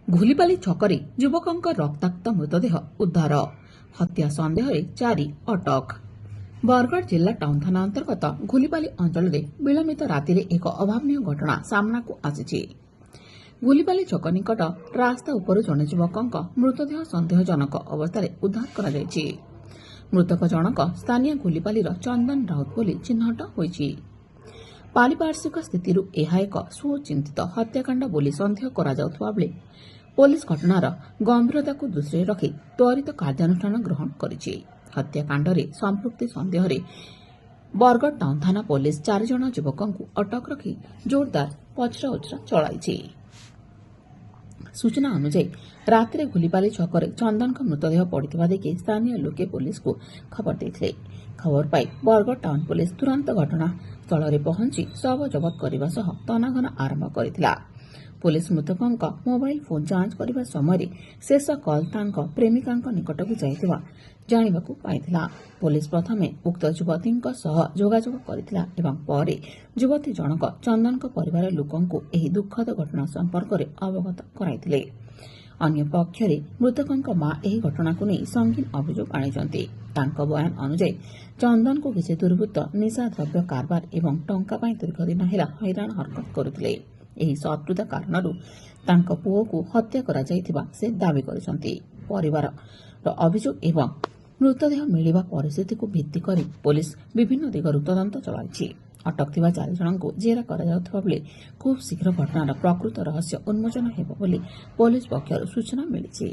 ଘୁଲିପାଲି ଛକରେ ଯୁବକଙ୍କ ରକ୍ତାକ୍ତ ମୃତଦେହ ଉଦ୍ଧାର। ହତ୍ୟା ସନ୍ଦେହରେ 4 ଅଟକ। ବରଗଡ଼ ଜିଲ୍ଲା ଟାଉନ୍ ଥାନା ଅନ୍ତର୍ଗତ ଘୁଲିପାଲି ଅଞ୍ଚଳରେ ବିଳମ୍ବିତ ରାତିରେ ଏକ ଅଭାବନୀୟ ଘଟଣା ସାମ୍ନାକୁ ଆସିଛି। ଘୁଲିପାଲି ଛକ ନିକଟ ରାସ୍ତା ଉପରୁ ଜଣେ ଯୁବକଙ୍କ ମୃତଦେହ ସନ୍ଦେହଜନକ ଅବସ୍ଥାରେ ଉଦ୍ଧାର କରାଯାଇଛି। ମୃତକ ଜଣକ ସ୍ଥାନୀୟ ଘୁଲିପାଲିର ଚନ୍ଦନ ରାଉତ ବୋଲି ଚିହ୍ନଟ ହୋଇଛି। ପାରିପାର୍ଶ୍ୱିକ ସ୍ଥିତିରୁ ଏହା ଏକ ସୁଚିନ୍ତିତ ହତ୍ୟାକାଣ୍ଡ ବୋଲି ସନ୍ଦେହ କରାଯାଉଥିବା ବେଳେ ପୋଲିସ ଘଟଣାର ଗମ୍ଭୀରତାକୁ ଦୃଷ୍ଟିରେ ରଖି ତ୍ୱରିତ କାର୍ଯ୍ୟାନୁଷ୍ଠାନ ଗ୍ରହଣ କରିଛି। ହତ୍ୟାକାଣ୍ଡରେ ସମ୍ପୃକ୍ତି ସନ୍ଦେହରେ ବରଗଡ଼ ଟାଉନ୍ ଥାନା ପୋଲିସ 4 ଜଣ ଯୁବକଙ୍କୁ ଅଟକ ରଖି ଜୋରଦାର ପଚରାଉଚରା ଚଳାଇଛି। ସୂଚନା ଅନୁଯାୟୀ ରାତିରେ ଘୁଲିପାଲି ଛକରେ ଚନ୍ଦନଙ୍କ ମୃତଦେହ ପଡ଼ିଥିବା ଦେଖି ସ୍ଥାନୀୟ ଲୋକେ ପୋଲିସକୁ ଖବର ଦେଇଥିଲେ। ଖବର ପାଇ ବରଗଡ଼ ଟାଉନ୍ ପୋଲିସ ତୁରନ୍ତ ଘଟଣାସ୍ଥଳରେ ପହଞ୍ଚି ଶବ ଜବତ କରିବା ସହ ତନାଘନା ଆରମ୍ଭ କରିଥିଲା। ପୋଲିସ ମୃତକଙ୍କ ମୋବାଇଲ ଫୋନ୍ ଯାଞ୍ଚ କରିବା ସମୟରେ ଶେଷ କଲ୍ ତାଙ୍କ ପ୍ରେମିକାଙ୍କ ନିକଟକୁ ଯାଇଥିବା ଜାଣିବାକୁ ପାଇଥିଲା। ପୋଲିସ ପ୍ରଥମେ ଉକ୍ତ ଯୁବତୀଙ୍କ ସହ ଯୋଗାଯୋଗ କରିଥିଲା ଏବଂ ପରେ ଯୁବତୀ ଜଣକ ଚନ୍ଦନଙ୍କ ପରିବାର ଲୋକଙ୍କୁ ଏହି ଦୁଃଖଦ ଘଟଣା ସମ୍ପର୍କରେ ଅବଗତ କରାଇଥିଲେ। ଅନ୍ୟପକ୍ଷରେ ମୃତକଙ୍କ ମା ଏହି ଘଟଣାକୁ ନେଇ ସଙ୍ଗୀନ ଅଭିଯୋଗ ଆଣିଛନ୍ତି। ତାଙ୍କ ବୟାନ ଅନୁଯାୟୀ ଚନ୍ଦନକୁ କିଛି ଦୁର୍ବୃତ୍ତ ନିଶାଦ୍ରବ୍ୟ କାରବାର ଏବଂ ଟଙ୍କା ପାଇଁ ଦୀର୍ଘଦିନ ହେଲା ହଇରାଣ ହରକତ କରୁଥିଲେ। ଏହି ଶତ୍ରୁତା କାରଣରୁ ତାଙ୍କ ପୁଅକୁ ହତ୍ୟା କରାଯାଇଥିବା ସେ ଦାବି କରିଛନ୍ତି। ପରିବାରର ଅଭିଯୋଗ ଏବଂ ମୃତଦେହ ମିଳିବା ପରିସ୍ଥିତିକୁ ଭିତ୍ତି କରି ପୋଲିସ ବିଭିନ୍ନ ଦିଗରୁ ତଦନ୍ତ ଚଳାଇଛି। ଅଟକ ଥିବା 4 ଜଣଙ୍କୁ ଜେରା କରାଯାଉଥିବା ବେଳେ ଖୁବ୍ ଶୀଘ୍ର ଘଟଣାର ପ୍ରକୃତ ରହସ୍ୟ ଉନ୍ମୋଚନ ହେବ ବୋଲି ପୋଲିସ ପକ୍ଷରୁ ସୂଚନା ମିଳିଛି।